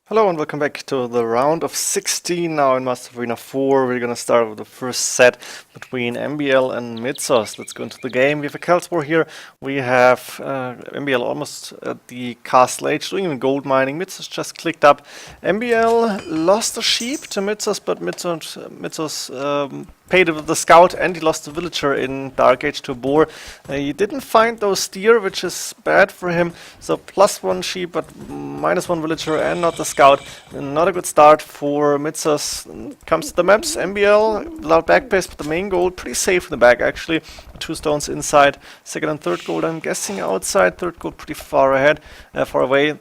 Hello and welcome back to the round of 16 now in Master Arena 4. We're gonna start with the first set between MbL and Mitsos. Let's go into the game. We have a Kelspor here. We have MbL almost at the castle age, doing even gold mining. Mitsos just clicked up. MbL lost a sheep to Mitsos, but Mitsos paid it with the scout, and he lost the villager in Dark Age to a boar. He didn't find those deer, which is bad for him. So +1 sheep, but -1 villager, and not the scout. Not a good start for Mitsos. Comes to the maps. MbL without backpace, but the main gold pretty safe in the back actually. 2 stones inside. Second and third gold, I'm guessing outside. Third gold pretty far ahead, far away.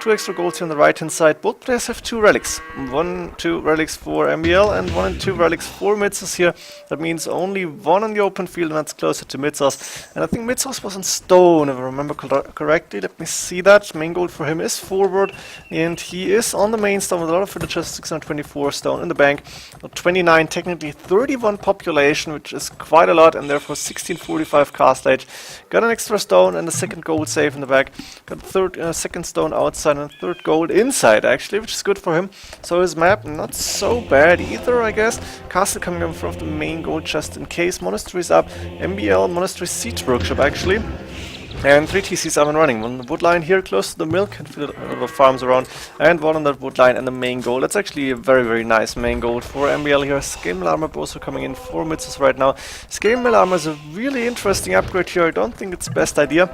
2 extra golds here on the right hand side. Both players have 2 relics. 2 relics for MbL and 1 and 2 relics for Mitsos here. That means only 1 on the open field, and that's closer to Mitsos. And I think Mitsos was on stone, if I remember correctly. Let me see that. Main gold for him is forward, and he is on the main stone with a lot of villagers. 624 stone in the bank. 29, technically 31 population, which is quite a lot, and therefore 1645 cast age. Got an extra stone and a second gold safe in the back. Got a second stone outside and a third gold inside actually, which is good for him. So his map not so bad either, I guess. Castle coming in front of the main gold just in case. Monasteries up. MbL Monastery Siege Workshop actually. And 3 TCs up and running. One wood line here close to the mill, can fit the farms around, and 1 on that wood line and the main gold. That's actually a very nice main gold for MbL here. Scale Mill Armor also coming in for Mitsos right now. Scale Mill Armor is a really interesting upgrade here. I don't think it's the best idea.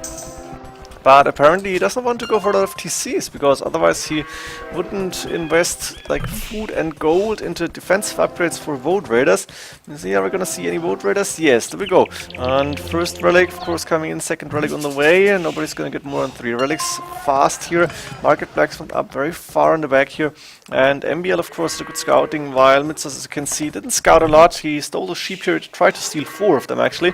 But apparently he doesn't want to go for a lot of TCs, because otherwise he wouldn't invest like food and gold into defensive upgrades for Vote Raiders. You see, are we gonna see any Vote Raiders? Yes, there we go. And first relic, of course, coming in, second relic on the way, and nobody's gonna get more than 3 relics fast here. Market Blacksmith up very far in the back here. And MbL, of course, did good scouting, while Mitsos, as you can see, didn't scout a lot. He stole the sheep here to try to steal 4 of them, actually.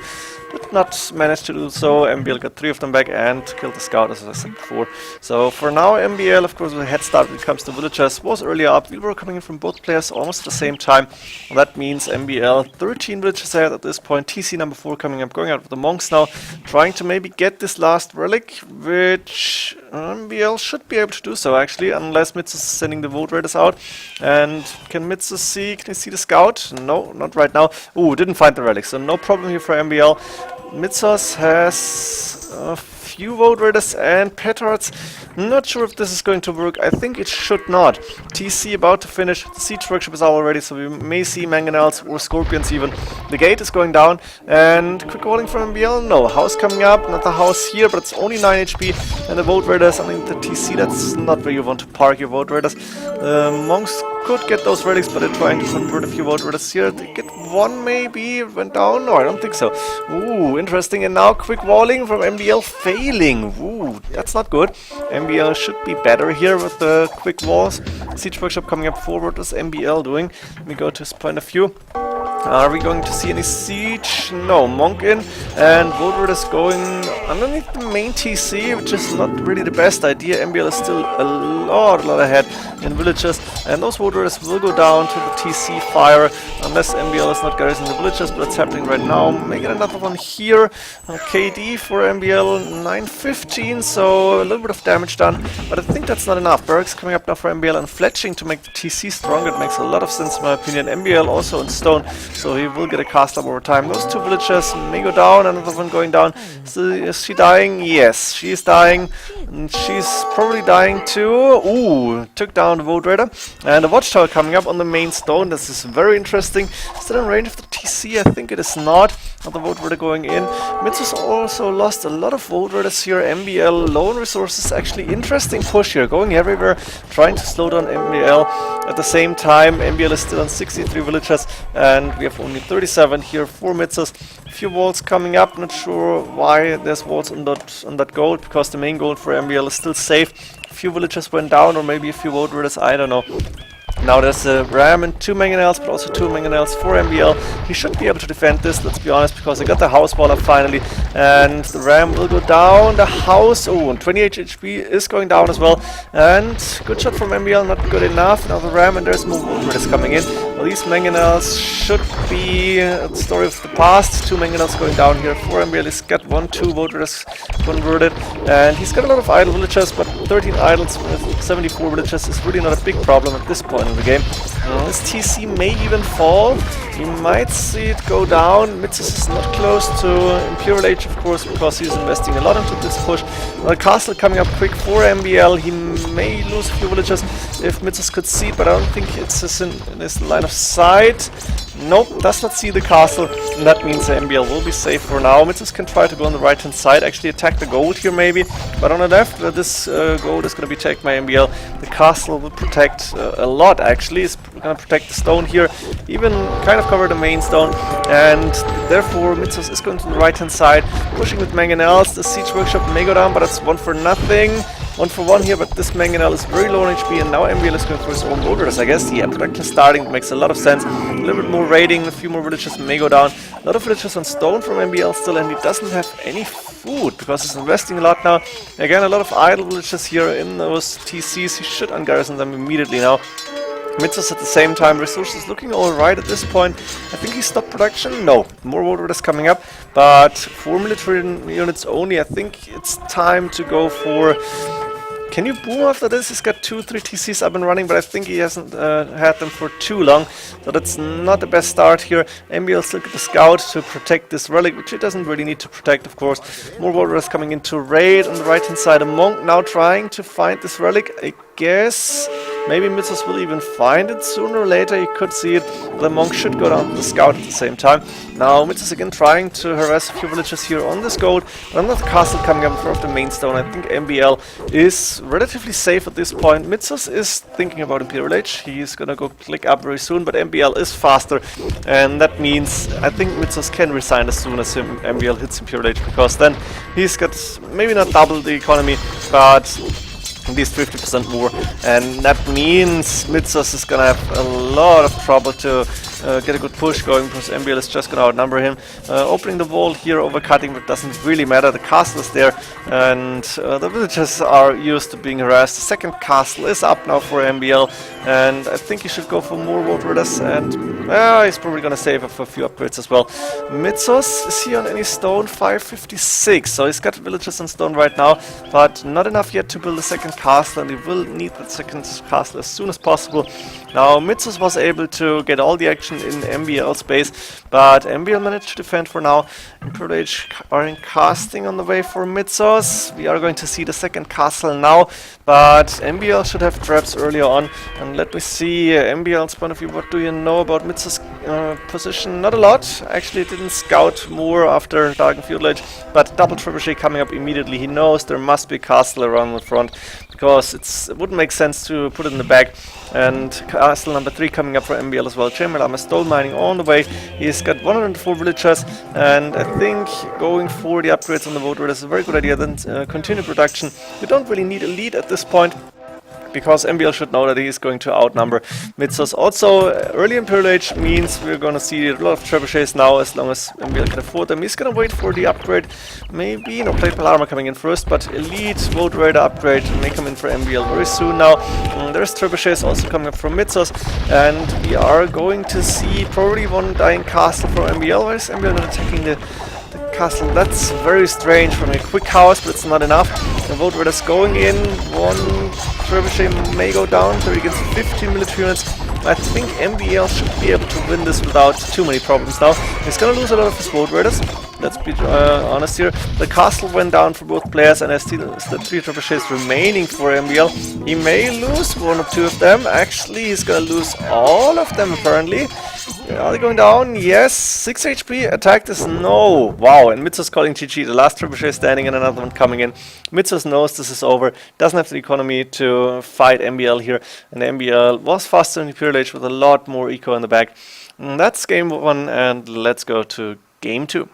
Did not manage to do so. MbL got 3 of them back and killed the scout, as I said before. So for now, MbL, of course, with a head start when it comes to villagers, was earlier up. We were coming in from both players almost at the same time. And that means MbL 13 villagers ahead at this point. TC number 4 coming up, going out with the monks now, trying to maybe get this last relic, which MbL should be able to do so actually, unless Mitsos is sending the Vote Raiders out. And can Mitsos see? Can you see the scout? No, not right now. Ooh, didn't find the relic, so no problem here for MbL. Mitsos has a few Vote Raiders and petards. Not sure if this is going to work. I think it should not. TC about to finish. The Siege Workshop is out already, so we may see mangonels or scorpions even. The gate is going down, and quick calling from MbL. No, house coming up. Not the house here, but it's only 9 HP. And the Vote Raiders, I think the TC, that's not where you want to park your Vote Raiders. Monks could get those relics, but they're trying to convert a few Vote Raiders here. They get 1 maybe. It went down. No, I don't think so. Ooh, interesting. And now quick walling from MbL failing. Ooh, that's not good. MbL should be better here with the quick walls. Siege Workshop coming up forward. What is MbL doing? Let me go to his point of view. Are we going to see any siege? No, monk in, and Vote Raiders going underneath the main TC, which is not really the best idea. MbL is still a lot ahead in villagers, and those Vote Raiders will go down to the TC fire, unless MbL is not garrisoning the villagers, but it's happening right now. Making another one here. KD for MbL 915, so a little bit of damage done, but I think that's not enough. Barracks coming up now for MbL and fletching to make the TC stronger. It makes a lot of sense in my opinion. MbL also in stone, so he will get a cast up over time. Those 2 villagers may go down, another one going down. So is she dying? Yes, she is dying. And she's probably dying too. Ooh, took down the Vote Raider. And the Watchtower coming up on the main stone. This is very interesting. Still in range of the TC? I think it is not. Another Vote Raider going in. Mitsos also lost a lot of Vote Raiders here. MbL low on resources. Actually interesting push here. Going everywhere. Trying to slow down MbL. At the same time, MbL is still on 63 villagers. And we have only 37 here for Mitsos. A few walls coming up. Not sure why there's walls on that gold, because the main gold for MbL is still safe. A few villagers went down, or maybe a few Vote Raiders, I don't know. Now there's a ram and 2 mangonels, but also 2 mangonels for MbL. He should be able to defend this, let's be honest, because he got the house wall up finally. And the ram will go down. The house, oh, and 28 HP is going down as well. And good shot from MbL, not good enough. Now the ram, and there's more Vote Raiders coming in. Well, these mangonels should be the story of the past. 2 mangonels going down here for MbL. He's got 1-2 voters converted, and he's got a lot of idle villagers, but 13 idles with 74 villagers is really not a big problem at this point in the game. This TC may even fall. We might see it go down. Mitzos is not close to Imperial Age, of course, because he's investing a lot into this push. Castle coming up quick for MbL. He may lose a few villagers if Mitzos could see it, but I don't think it's in his line of sight. Nope, does not see the castle, and that means the MbL will be safe for now. Mitzos can try to go on the right hand side, actually attack the gold here maybe, but on the left, this gold is going to be taken by MbL. The castle will protect a lot actually. It's going to protect the stone here, even kind of cover the main stone, and therefore Mitzos is going to the right hand side, pushing with mangonels. The siege workshop may go down, but it's 1 for nothing. 1 for 1 here, but this mangonel is very low on HP, and now MbL is going for his own voters, I guess. Yeah, production starting makes a lot of sense. A little bit more raiding, a few more villages may go down. A lot of villages on stone from MbL still, and he doesn't have any food because he's investing a lot now. Again, a lot of idle villages here in those TCs. He should ungarrison them immediately now. Mitzos at the same time, resources looking alright at this point. I think he stopped production. No, more water is coming up, but 4 military units only. I think it's time to go for... Can you boom after this? He's got 2-3 TCs up and running, but I think he hasn't had them for too long, so that's not the best start here. MbL still get the scout to protect this relic, which he doesn't really need to protect, of course. More warriors coming into raid on the right hand side. A monk now trying to find this relic. I guess maybe Mitzos will even find it sooner or later. You could see it. The monk should go down to the scout at the same time. Now Mitzos again trying to harass a few villages here on this gold. Another castle coming up in front of the main stone. I think MbL is relatively safe at this point. Mitzos is thinking about Imperial Age. He's gonna go click up very soon, but MbL is faster, and that means I think Mitzos can resign as soon as MbL hits Imperial Age, because then he's got maybe not double the economy, but at least 50% more, and that means Mitzos is gonna have a lot of trouble to get a good push going, because MbL is just gonna outnumber him. Opening the wall here, overcutting, but doesn't really matter. The castle is there, and the villagers are used to being harassed. The second castle is up now for MbL, and I think he should go for more World Raiders, and he's probably gonna save up for a few upgrades as well. Mitzos, is he on any stone? 556, so he's got villagers on stone right now, but not enough yet to build a second castle, and he will need that second castle as soon as possible. Now Mitzos was able to get all the action in MbL space, but MbL managed to defend for now. Imperial Age are casting on the way for Mitzos. We are going to see the second castle now, but MbL should have traps earlier on. And let me see, MbL's point of view, what do you know about Mitzos' position? Not a lot. Actually, didn't scout more after Dark Imperial Age, but double trebuchet coming up immediately. He knows there must be a castle around the front, because it wouldn't make sense to put it in the back. And castle number 3 coming up for MbL as well. Chainmail stone mining on the way. He's got 104 villagers, and I think going for the upgrades on the voter is a very good idea. Then continue production. You don't really need a lead at this point, because MbL should know that he is going to outnumber Mitzos. Also, early Imperial Age means we're going to see a lot of trebuchets now, as long as MbL can afford them. He's going to wait for the upgrade. Maybe, no, plate armor coming in first, but elite Vote Raider upgrade may come in for MbL very soon now. There's trebuchets also coming up from Mitzos, and we are going to see probably one dying castle for MbL. Why is MbL not attacking the castle? That's very strange from a quick house, but it's not enough. The Vote Raiders going in. One trebuchet may go down, so he gets 15 military units. I think MbL should be able to win this without too many problems now. He's gonna lose a lot of his Vote Raiders. Let's be honest here. The castle went down for both players, and there's still 3 trebuchets remaining for MbL. He may lose 1 or 2 of them. Actually, he's gonna lose all of them apparently. Are they going down? Yes. 6 HP. Attack this? No. Wow. And Mitzos calling GG. The last trebuchet standing and another one coming in. Mitzos knows this is over. Doesn't have the economy to fight MbL here. And MbL was faster in Imperial Age with a lot more eco in the back. And that's game 1, and let's go to game 2.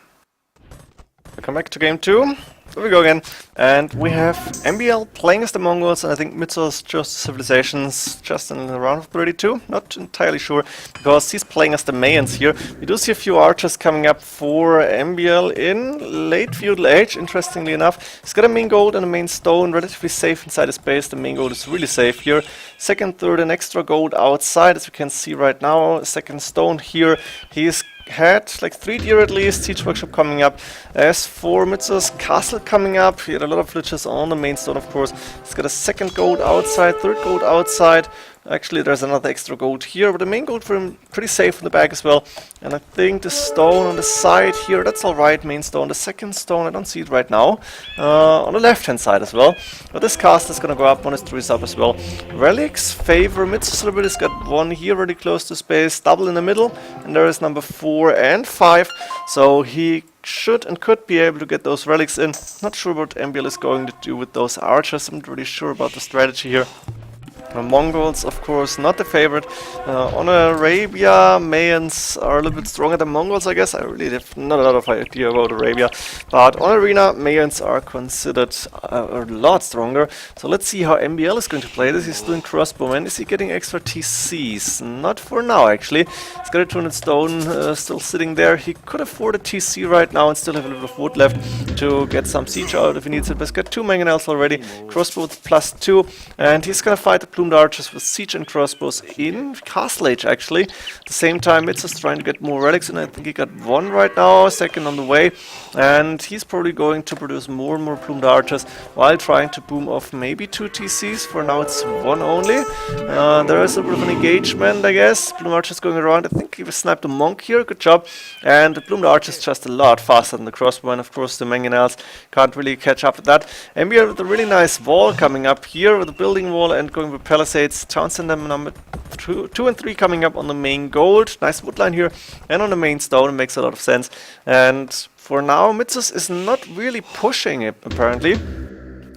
Welcome back to game 2. There we go again, and we have MbL playing as the Mongols, and I think Mitsos just Civilizations just in the round of 32, not entirely sure, because he's playing as the Mayans here. We do see a few archers coming up for MbL in late feudal age, interestingly enough. He's got a main gold and a main stone, relatively safe inside his base. The main gold is really safe here. Second, third, and extra gold outside, as we can see right now. Second stone here. He's had like 3 deer at least, siege workshop coming up. As for Mitsos, castle coming up. He had a lot of villages on the main stone, of course. He's got a second gold outside, third gold outside. Actually, there's another extra gold here, but the main gold for him pretty safe in the back as well. And I think the stone on the side here, that's alright, main stone. The second stone, I don't see it right now, on the left-hand side as well. But this castle is going to go up, monastery is up as well. Relics favor Mitsos a little bit. He's got one here really close to space, double in the middle, and there is number 4 and 5. So he should and could be able to get those relics in. Not sure what MbL is going to do with those archers. I'm not really sure about the strategy here. The Mongols, of course, not the favorite. On Arabia, Mayans are a little bit stronger than Mongols, I guess. I really have not a lot of idea about Arabia. But on Arena, Mayans are considered a lot stronger. So let's see how MbL is going to play this. He's doing crossbowmen. Is he getting extra TCs? Not for now, actually. He's got a 200 stone still sitting there. He could afford a TC right now and still have a little bit of wood left to get some siege out if he needs it. But he's got 2 mangonels already. Crossbow +2. And he's going to fight the plumed archers with siege and crossbows in castle age, actually. At the same time, Mitsos is trying to get more relics, and I think he got 1 right now, second on the way. And he's probably going to produce more and more plumed archers while trying to boom off maybe 2 TCs. For now, it's 1 only. There is a bit of an engagement, I guess. Plumed archers going around. I think he sniped a monk here. Good job. And the plumed archers just a lot faster than the crossbow, and of course the mangonels can't really catch up with that. MbL with a really nice wall coming up here with a building wall and going with palisades. Townsend number 2 and 3 coming up on the main gold. Nice woodline here. And on the main stone, it makes a lot of sense. And for now, Mitsos is not really pushing it, apparently.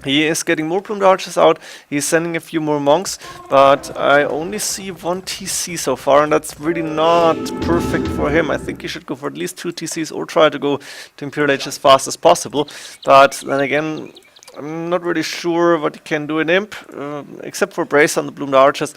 He is getting more plumed archers out. He's sending a few more monks, but I only see 1 TC so far, and that's really not perfect for him. I think he should go for at least 2 TCs or try to go to Imperial Age as fast as possible. But then again, I'm not really sure what he can do in Imp, except for brace on the plumed archers.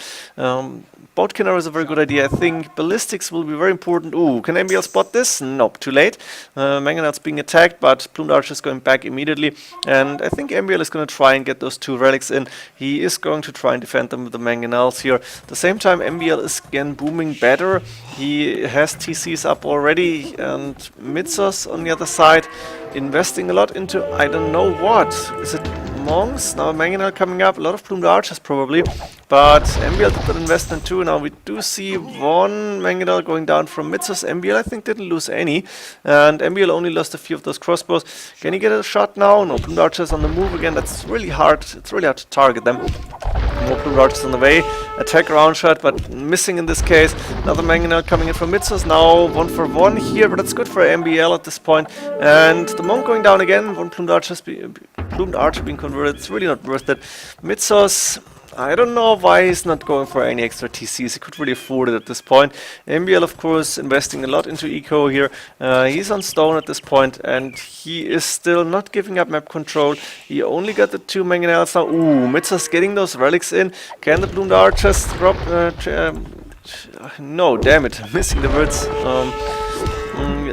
Boat cannon is a very good idea. I think ballistics will be very important. Ooh, can MbL spot this? Nope, too late. Mangonels being attacked, but plumed archers going back immediately. And I think MbL is going to try and get those 2 relics in. He is going to try and defend them with the mangonels here. At the same time, MbL is again booming better. He has TCs up already, and Mitsos on the other side investing a lot into I don't know what. Is it monks? Now mangonel coming up, a lot of plumed archers probably. But MbL did that investment too. Now we do see 1 mangonel going down from Mitsos. MbL I think didn't lose any. And MbL only lost a few of those crossbows. Can he get a shot now? No, plumed archers on the move again. That's really hard. It's really hard to target them. More plumed archers on the way. Attack round shot, but missing in this case. Another mangonel coming in from Mitsos. Now 1 for 1 here, but that's good for MbL at this point. And the monk going down again. 1 plumed archer being converted. It's really not worth it. Mitsos, I don't know why he's not going for any extra TCs. He could really afford it at this point. MbL, of course, investing a lot into eco here. He's on stone at this point, and he is still not giving up map control. He only got the 2 mangonels now. Ooh, Mitsos getting those relics in. Can the plumed archers drop? No, damn it, missing the words.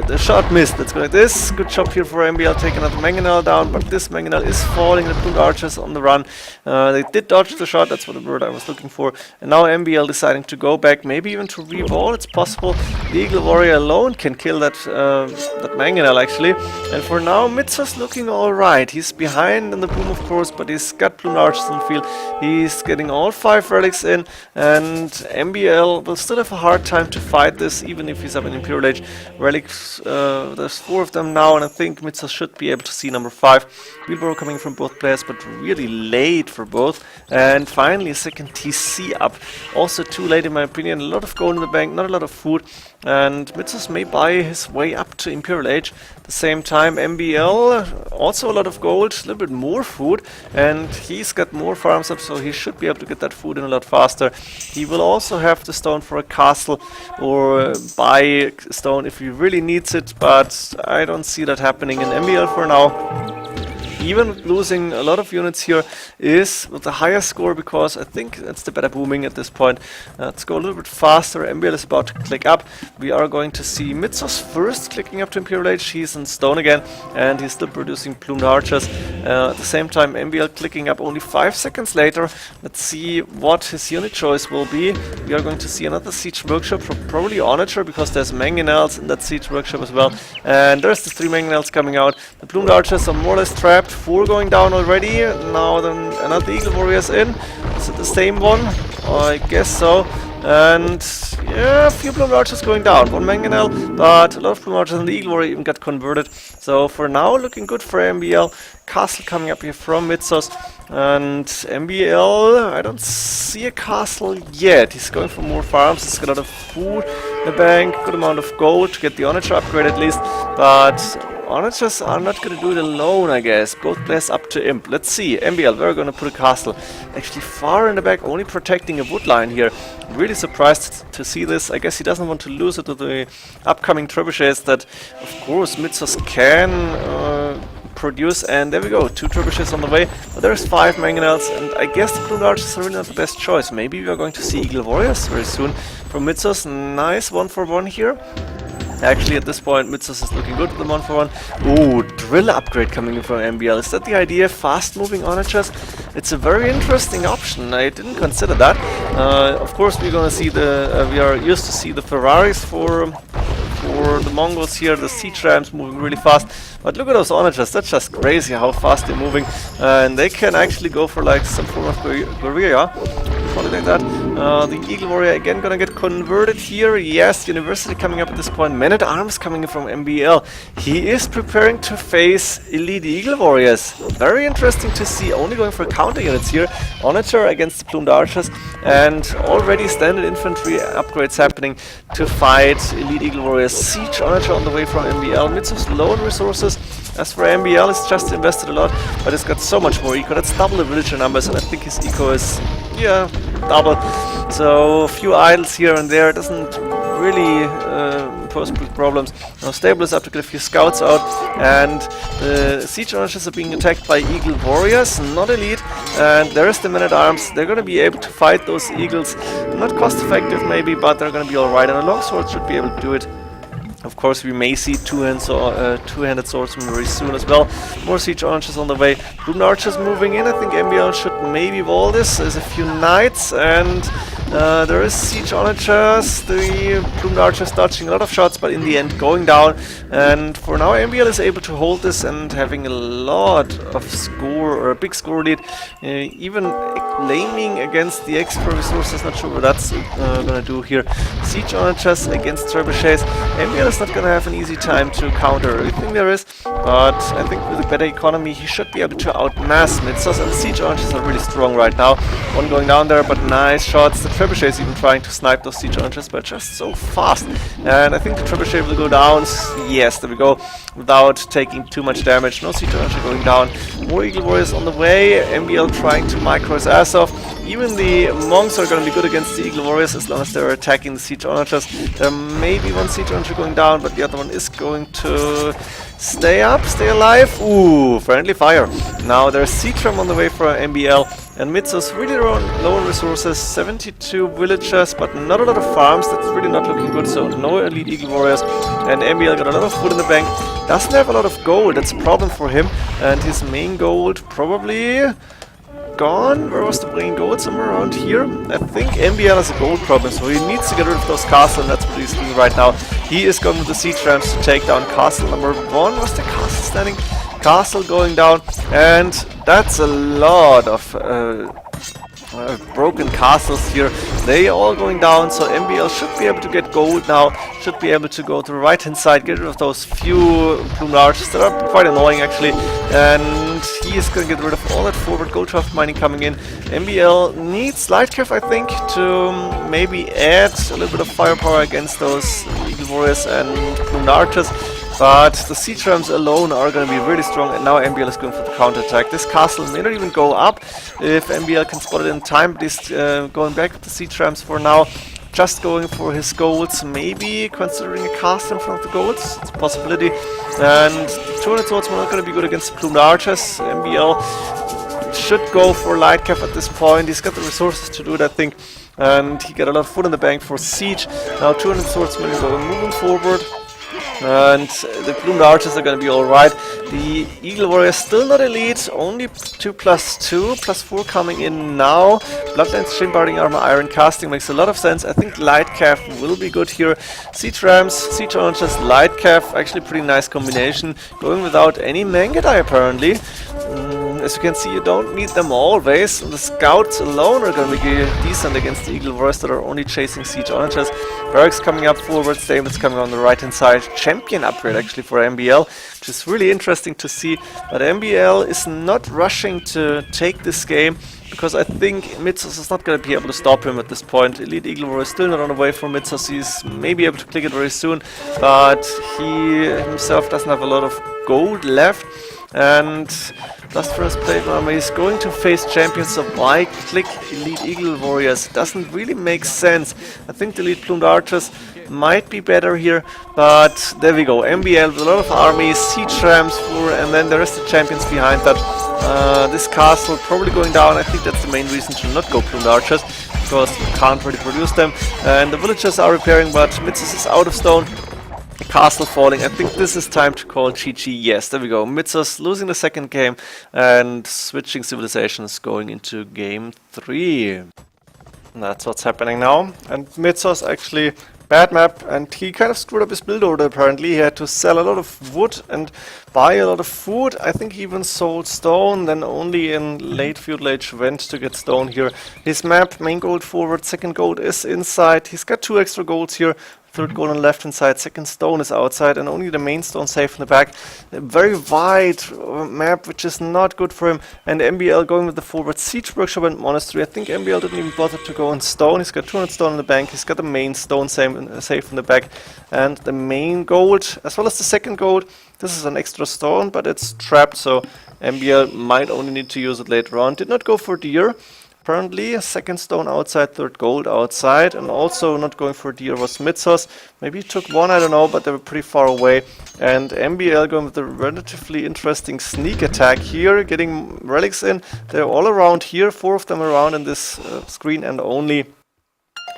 The shot missed. Let's go like this. Good job here for MbL, taking another mangonel down, but this mangonel is falling. The plumed archers on the run. They did dodge the shot. That's what the word I was looking for. And now MbL deciding to go back, maybe even to re-wall. It's possible. The Eagle Warrior alone can kill that that mangonel actually. And for now, Mitsos looking all right. He's behind in the boom, of course, but he's got plumed archers on the field. He's getting all 5 relics in, and MbL will still have a hard time to fight this, even if he's up in Imperial Age. Relics, there's 4 of them now, and I think Mitsos should be able to see number 5. Wheelbarrow coming from both players, but really late for both. And finally, a second TC up. Also too late in my opinion. A lot of gold in the bank, not a lot of food. And Mitsos may buy his way up to Imperial Age. At the same time, MbL, also a lot of gold, a little bit more food. And he's got more farms up, so he should be able to get that food in a lot faster. He will also have the stone for a castle, or buy stone if he really needs it, but I don't see that happening in MbL for now. even losing a lot of units here, is with the higher score, because I think that's the better booming at this point. Let's go a little bit faster. MbL is about to click up. We are going to see Mitsos first clicking up to Imperial Age. He's in stone again, and he's still producing plumed archers. At the same time, MbL clicking up only 5 seconds later. Let's see what his unit choice will be. We are going to see another siege workshop, probably Onager, because there's mangonels in that siege workshop as well. And there's the 3 mangonels coming out. The plumed archers are more or less trapped. 4 going down already. Now then another eagle warrior's in. Is it the same one? I guess so. And yeah, a few plumed archers going down. 1 mangonel, but a lot of plumed archers, and the eagle warrior even got converted. So for now, looking good for MbL. Castle coming up here from Mitsos. And MbL, I don't see a castle yet. He's going for more farms. He's got a lot of food in the bank, good amount of gold to get the Onager upgrade at least. But Onagers are not going to do it alone, I guess. Both players up to Imp. Let's see. MbL, we're going to put a castle actually far in the back, only protecting a wood line here. I'm really surprised to see this. I guess he doesn't want to lose it to the upcoming trebuchets that, of course, Mitsos can produce. And there we go, 2 trebuchets on the way. But there's 5 mangonels, and I guess the plumed archers are really not the best choice. Maybe we are going to see eagle warriors very soon from Mitsos. Nice 1-for-1 here. Actually, at this point, Mitsos is looking good with the 1-for-1. Ooh, drill upgrade coming in from MbL. Is that the idea? Fast-moving Onagers? It's a very interesting option. I didn't consider that. Of course, we're gonna see the. We are used to see the Ferraris for the Mongols here. The siege rams moving really fast. But look at those Onagers. That's just crazy how fast they're moving, and they can actually go for like some form of guerrilla. Something like that. The Eagle Warrior again gonna get converted here. Yes, University coming up at this point. Man at Arms coming in from MbL. He is preparing to face Elite Eagle Warriors. Very interesting to see. Only going for counter units here. Onager against the plumed archers, and already standard infantry upgrades happening to fight Elite Eagle Warriors. Siege Onager on the way from MbL. Mitsos low on resources. As for MbL, it's just invested a lot, but it's got so much more eco. That's double the villager numbers, and I think his eco is, yeah, double. So a few idols here and there doesn't really pose big problems. Now Stable is up to get a few scouts out, and the siege onagers are being attacked by eagle warriors, not elite, and there is the men-at-arms. They're gonna be able to fight those eagles. Not cost effective maybe, but they're gonna be alright, and a longsword should be able to do it. Of course, we may see two-handed swordsmen very soon as well. More siege archers on the way. Plumed archers moving in. I think MbL should maybe wall this. There's a few knights, and there is siege archers. The plumed archers dodging a lot of shots, but in the end going down. And for now, MbL is able to hold this and having a lot of score, or a big score lead. Even laming against the extra resources. Not sure what that's gonna do here. Siege archers against trebuchets. MbL is not gonna have an easy time to counter everything there is, but I think with a better economy he should be able to outmass Mitsos, and the siege archers are really strong right now. One going down there, but nice shots. The trebuchets even trying to snipe those siege archers, but just so fast. And I think the trebuchet will go down. Yes, there we go. Without taking too much damage. No siege archer going down. More eagle warriors on the way. MbL trying to micro his ass off. Even the monks are going to be good against the eagle warriors as long as they're attacking the siege archers. There may be one siege archer going down, but the other one is going to stay up, stay alive. Ooh, friendly fire. Now there's siege ram on the way for MbL, and Mitsos really low on resources. 72 villagers, but not a lot of farms. That's really not looking good. So no elite eagle warriors, and MbL got a lot of food in the bank. Doesn't have a lot of gold. That's a problem for him, and his main gold probably gone. Where was the main gold? Somewhere around here. I think MbL has a gold problem, so he needs to get rid of those castles, and that's what he's doing right now. He is going with the siege rams to take down castle number 1. Was the castle standing? Castle going down, and that's a lot of broken castles here. They all going down, so MbL should be able to get gold now. Should be able to go to the right hand side, get rid of those few plumed archers that are quite annoying actually, and he is going to get rid of all that forward gold shaft mining coming in. MbL needs Lightcraft, I think, to maybe add a little bit of firepower against those eagle warriors and plumed archers. But the siege rams alone are going to be really strong, and now MbL is going for the counter-attack. This castle may not even go up if MbL can spot it in time, but he's going back with the siege rams for now. just going for his golds, maybe considering a cast in front of the golds. It's a possibility. And 200 swordsmen are not going to be good against the plumed archers. MbL should go for light cap at this point. He's got the resources to do it, I think. And he got a lot of food in the bank for siege. Now 200 swordsmen are moving forward. And the plumed archers are going to be alright. The eagle warrior still not elite, only 2+2, +4 coming in now. Bloodlines, chain barding armor, iron casting makes a lot of sense. I think light calf will be good here. Siege rams, siege archers, light calf, actually pretty nice combination. Going without any Mangudai apparently. As you can see, you don't need them always. The scouts alone are going to be decent against the eagle warriors that are only chasing siege archers. Barracks coming up forward, Stables coming on the right hand side. Champion upgrade actually for MbL, which is really interesting to see. But MbL is not rushing to take this game, because I think Mitzos is not going to be able to stop him at this point. Elite Eagle Warrior is still not on the way from Mitzos. He's maybe able to click it very soon, but he himself doesn't have a lot of gold left. And Last First Plate Armor is going to face champions, so why click Elite Eagle Warriors? Doesn't really make sense. I think the Elite Plumed Archers might be better here, but there we go. MbL with a lot of armies, siege rams, and then the rest of the champions behind that. This castle probably going down. I think that's the main reason to not go Plumed Archers, because you can't really produce them. And the villagers are repairing, but Mitzos is out of stone. Castle falling. I think this is time to call GG. Yes, there we go. Mitzos losing the second game and switching civilizations going into game 3. And that's what's happening now. And Mitzos actually bad map, and he kind of screwed up his build order apparently. He had to sell a lot of wood and buy a lot of food. I think he even sold stone, then only in late feudal age went to get stone here. His map, main gold forward, second gold is inside. He's got 2 extra golds here. Third gold on the left hand side, second stone is outside, and only the main stone safe in the back. A very wide map, which is not good for him. And MbL going with the forward siege workshop and monastery. I think MbL didn't even bother to go on stone. He's got 200 stone in the bank. He's got the main stone safe in the back, and the main gold as well as the second gold. This is an extra stone, but it's trapped, so MbL might only need to use it later on. Did not go for deer. Apparently, a second stone outside, third gold outside, and also not going for deer was Mitzos. Maybe he took one, I don't know, but they were pretty far away. And MbL going with a relatively interesting sneak attack here, getting relics in. They're all around here, 4 of them around in this screen, and only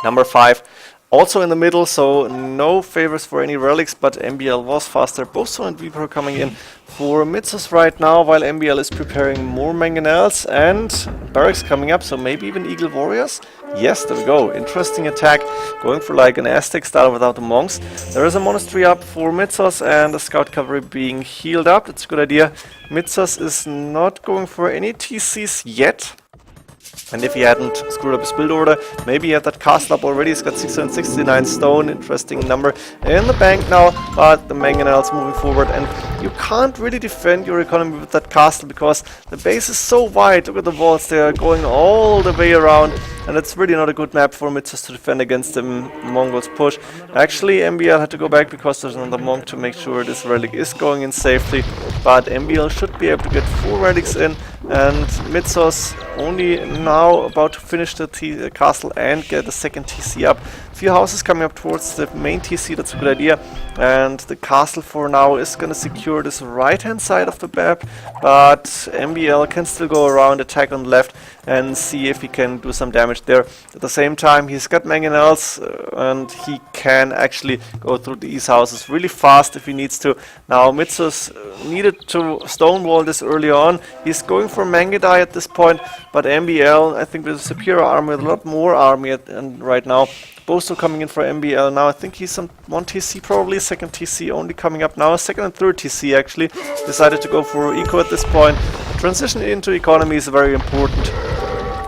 number 5 also in the middle, so no favors for any relics, but MbL was faster. Both Stone and Viper coming in for Mitzos right now, while MbL is preparing more mangonels and barracks coming up, so maybe even Eagle Warriors? Yes, there we go. Interesting attack, going for like an Aztec style without the monks. There is a monastery up for Mitzos and a scout cavalry being healed up. That's a good idea. Mitzos is not going for any TCs yet. And if he hadn't screwed up his build order, maybe he had that castle up already. He's got 669 stone, interesting number in the bank now, but the mangonels moving forward, and you can't really defend your economy with that castle because the base is so wide. Look at the walls, they are going all the way around, and it's really not a good map for Mitzos to defend against the Mongols push. Actually, MbL had to go back because there's another monk to make sure this relic is going in safely, but MbL should be able to get 4 relics in, and Mitzos only now about to finish the castle and get the second TC up. A few houses coming up towards the main TC, that's a good idea. And the castle for now is going to secure this right hand side of the map, but MbL can still go around, attack on the left and see if he can do some damage there. At the same time, he's got mangonels and he can actually go through these houses really fast if he needs to. Now Mitzos needed to stonewall this early on. He's going for Mangudai at this point, but MbL, I think with a superior army, with a lot more army right now. Bosto coming in for MbL now. I think he's on 1 TC probably, second TC only coming up now. Second and third TC actually. Decided to go for eco at this point. Transition into economy is very important,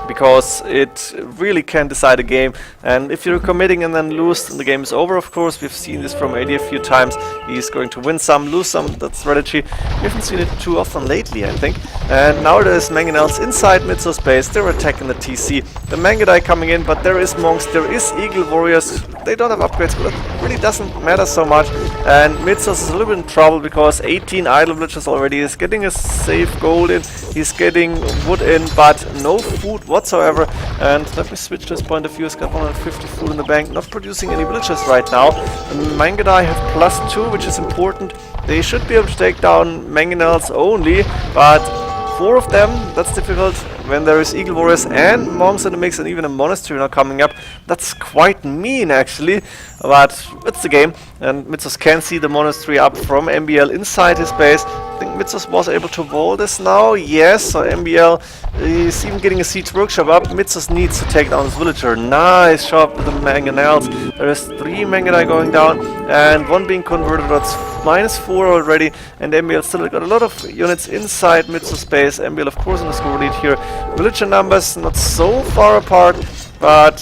because it really can decide a game, and if you're committing and then lose, then the game is over. Of course, we've seen this from AD a few times. He's going to win some, lose some, that strategy. We haven't seen it too often lately, I think. And now there's mangonels inside Mitzos base. They're attacking the TC. The Mangudai coming in, but there is monks, there is Eagle Warriors. They don't have upgrades, but it really doesn't matter so much. And Mitzos is a little bit in trouble because 18 idle villagers already. He's getting a safe gold in, he's getting wood in, but no food whatsoever whatsoever. And let me switch to his point of view. He's got 150 food in the bank, not producing any villagers right now. Mangadai have +2, which is important. They should be able to take down mangonels only, but 4 of them, that's difficult when there is Eagle Warriors and monks in the mix and even a monastery now coming up. That's quite mean actually, but it's the game. And Mitsos can see the monastery up from MbL inside his base. I think Mitsos was able to wall this now. Yes, so MbL is even getting a siege workshop up. Mitsos needs to take down this villager. Nice shot with the mangonels. There is 3 mangonel going down and 1 being converted. That's -4 already, and MbL still got a lot of units inside Mitsos base. MbL of course in the score lead here. Villager numbers not so far apart, but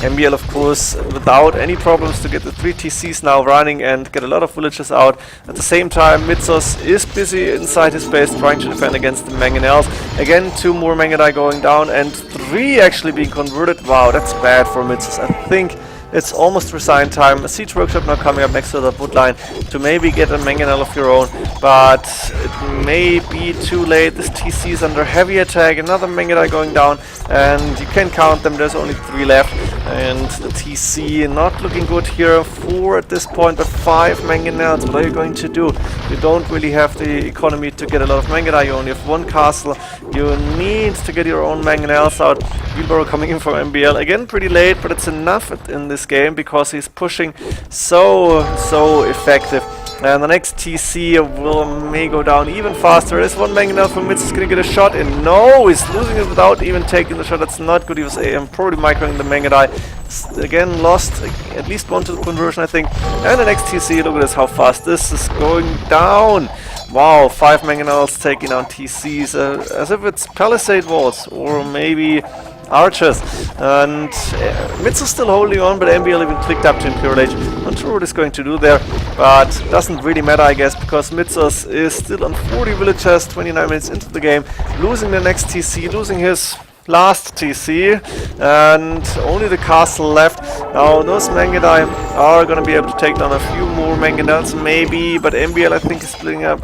MbL of course without any problems to get the 3 TCs now running and get a lot of villagers out. At the same time, Mitsos is busy inside his base trying to defend against the mangonels. Again, 2 more mangonel going down and 3 actually being converted. Wow, that's bad for Mitsos. I think it's almost resign time. A siege workshop now coming up next to the wood line to maybe get a mangonel of your own, but it may be too late. This TC is under heavy attack. Another mangonel going down, and you can count them. There's only 3 left, and the TC not looking good here. 4 at this point, but 5 mangonels. What are you going to do? You don't really have the economy to get a lot of mangonel. You only have 1 castle. You need to get your own mangonels out. Wheelbarrow coming in from MbL again, pretty late, but it's enough in this game because he's pushing so effective. And the next TC may go down even faster. There's 1 mangonel from Mitsos gonna get a shot in. No, he's losing it without even taking the shot. That's not good. He was probably microing the mangonel. Again, lost at least 1 to the conversion, I think. And the next TC, look at this, how fast this is going down. Wow, 5 mangonels taking on TCs as if it's palisade walls or maybe archers. And Mitsos still holding on, but MbL even clicked up to Imperial Age. Not sure what he's going to do there, but doesn't really matter, I guess, because Mitsos is still on 40 villagers, 29 minutes into the game, losing the next TC, losing his last TC, and only the castle left. Now those mangonel are going to be able to take down a few more mangonels maybe, but MbL I think is splitting up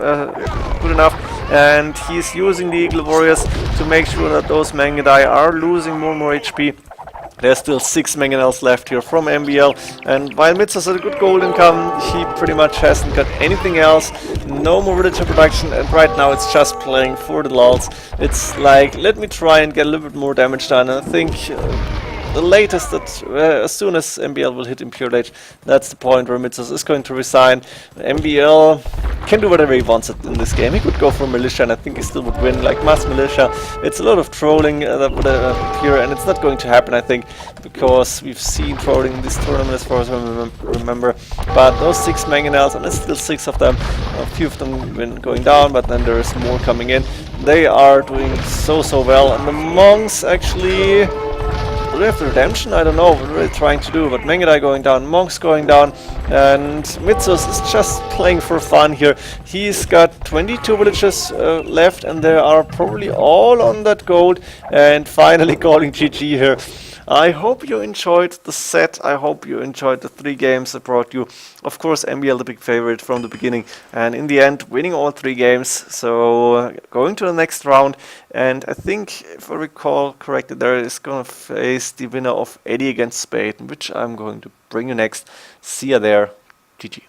good enough, and he's using the Eagle Warriors to make sure that those mangonel are losing more and more HP. There's still 6 mangonels left here from MbL, and while Mitsos has a good gold income, he pretty much hasn't got anything else. No more villager production, and right now it's just playing for the lulz. It's like, let me try and get a little bit more damage done. And I think the latest that as soon as MbL will hit Imperial Age, that's the point where Mitsos is going to resign. MbL can do whatever he wants in this game. He could go for militia, and I think he still would win, like mass militia. It's a lot of trolling that would appear, and it's not going to happen, I think, because we've seen trolling in this tournament as far as I remember. But those 6 mangonels, and there's still 6 of them, a few of them been going down, but then there's more coming in. They are doing so well, and the monks actually... Do they have the redemption? I don't know what they're trying to do, but mangonel going down, monks going down, and Mitsos is just playing for fun here. He's got 22 villagers left, and they are probably all on that gold, and finally calling GG here. I hope you enjoyed the set. I hope you enjoyed the 3 games I brought you. Of course, MbL the big favorite from the beginning, and in the end, winning all 3 games. So going to the next round, and I think, if I recall correctly, there is going to face the winner of Eddie against Spade, which I'm going to bring you next. See ya there. GG.